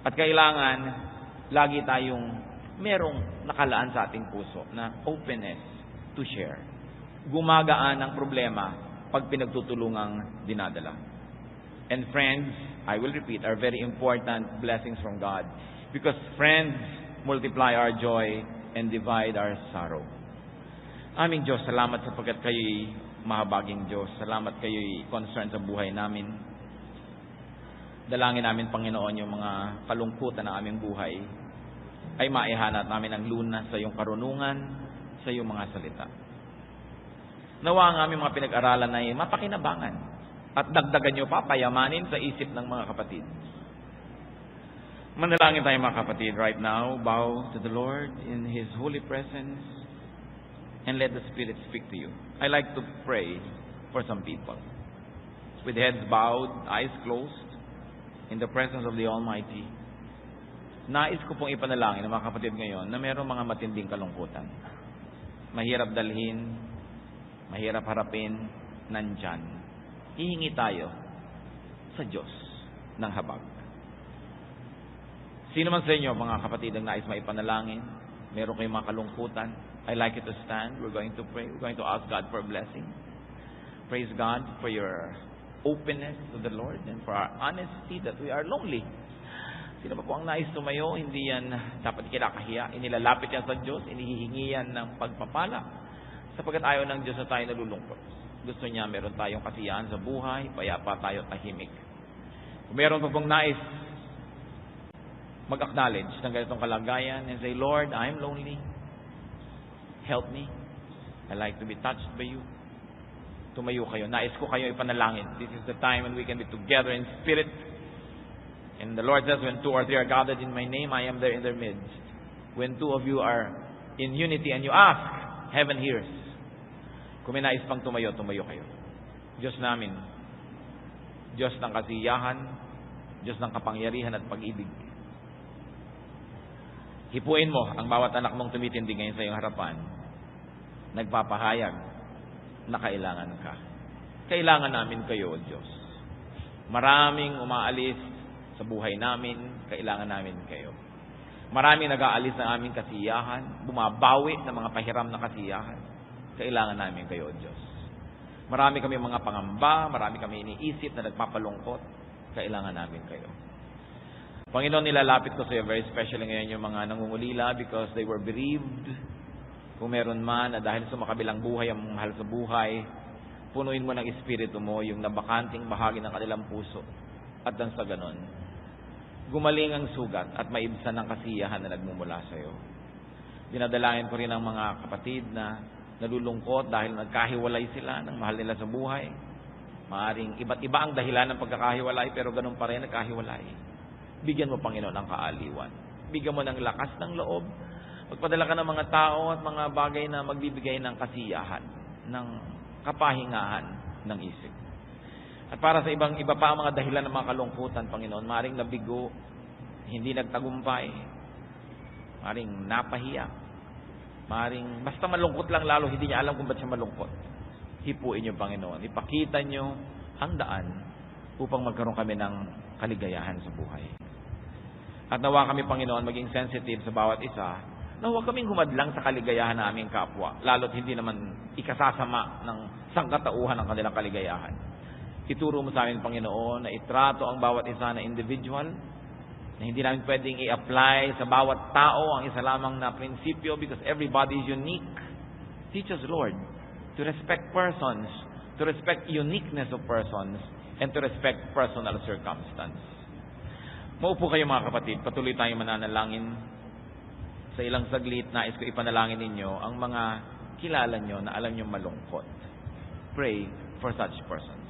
At kailangan, lagi tayong merong nakalaan sa ating puso na openness to share. gumagaan ang problema pag pinagtutulungang dinadala. And friends, I will repeat, are very important blessings from God. Because friends multiply our joy and divide our sorrow. Aming Diyos, salamat sapagkat kayo'y mahabaging Diyos. Salamat kayo'y concerned sa buhay namin. Dalangin namin, Panginoon, yung mga kalungkutan ng aming buhay ay maihanap namin ang lunas sa iyong karunungan, sa iyong mga salita. Nawa ang aming mga pinag-aralan ay mapakinabangan at dagdagan niyo pa, payamanin sa isip ng mga kapatid. Manalangin tayo mga kapatid right now. Bow to the Lord in His holy presence and let the Spirit speak to you. I like to pray for some people. With heads bowed, eyes closed, in the presence of the Almighty. Nais ko pong ipanalangin ng mga kapatid ngayon na mayroong mga matinding kalungkutan. Mahirap dalhin, mahirap harapin, nandyan. Hihingi tayo sa Diyos ng habag. Sino man sa inyo, mga kapatid, ang nais maipanalangin, meron kayong mga kalungkutan, I'd like you to stand. We're going to pray. We're going to ask God for a blessing. Praise God for your openness to the Lord and for our honesty that we are lonely. Sino pa po ang nais tumayo, hindi yan dapat kinakahiya. Inilalapit yan sa Diyos, inihihingi yan ng pagpapala. Sapagkat ayaw ng Diyos na tayo nalulungkot. Gusto niya meron tayong kasiyahan sa buhay, payapa tayo tahimik. Kung meron pa pong nais mag-acknowledge ng ganitong kalagayan and say, Lord, I'm lonely. Help me. I like to be touched by you. Tumayo kayo. Nais ko kayo ipanalangin. This is the time when we can be together in spirit. And the Lord says, when 2 or 3 are gathered in my name, I am there in their midst. When 2 of you are in unity and you ask, heaven hears. Kung may nais pang tumayo, tumayo kayo. Diyos namin, Diyos ng kasiyahan, Diyos ng kapangyarihan at pag-ibig. Hipuin mo ang bawat anak mong tumitindi ngayon sa iyong harapan. Nagpapahayag na kailangan ka. Kailangan namin kayo, O Diyos. Maraming umaalis sa buhay namin, kailangan namin kayo. Maraming nag-aalis ng aming kasiyahan, bumabawi ng mga pahiram na kasiyahan. Kailangan namin kayo, O Diyos. Marami kami mga pangamba, marami kami iniisip na nagpapalungkot. Kailangan namin kayo. Panginoon, nilalapit ko sa iyo very especially ngayon yung mga nangungulila because they were bereaved. Kung meron man na dahil sa makabilang buhay ang mahal sa buhay, punuin mo ng Espiritu mo yung nabakanting bahagi ng kanilang puso. At dan sa ganon, gumaling ang sugat at maibsan ng kasiyahan na nagmumula sa iyo. Dinadalangin ko rin ang mga kapatid na nalulungkot dahil nagkahiwalay sila ng mahal nila sa buhay. Maaring iba't iba ang dahilan ng pagkakahiwalay pero ganun pa rin nagkahiwalay. Bigyan mo, Panginoon, ang kaaliwan. Bigyan mo ng lakas ng loob. Magpadala ka ng mga tao at mga bagay na magbibigay ng kasiyahan, ng kapahingahan ng isip. At para sa iba pa ang mga dahilan ng mga kalungkutan, Panginoon, maring nabigo, hindi nagtagumpay, maring napahiya, maring basta malungkot lang lalo, hindi niya alam kung ba't siya malungkot. Hipuin niyo, Panginoon. Ipakita niyo ang daan upang magkaroon kami ng kaligayahan sa buhay. At nawa kami, Panginoon, maging sensitive sa bawat isa, na huwag kaming humadlang sa kaligayahan ng aming kapwa, lalo't hindi naman ikasasama ng sangkatauhan ng kanilang kaligayahan. Ituro mo sa amin, Panginoon, na itrato ang bawat isa na individual, na hindi namin pwedeng i-apply sa bawat tao ang isa lamang na prinsipyo because everybody is unique. Teach us, Lord, to respect persons, to respect uniqueness of persons, and to respect personal circumstance. Maupo kayo mga kapatid, patuloy tayong mananalangin. Sa ilang saglit, nais ko ipanalangin ninyo ang mga kilala nyo na alam nyo malungkot. Pray for such persons.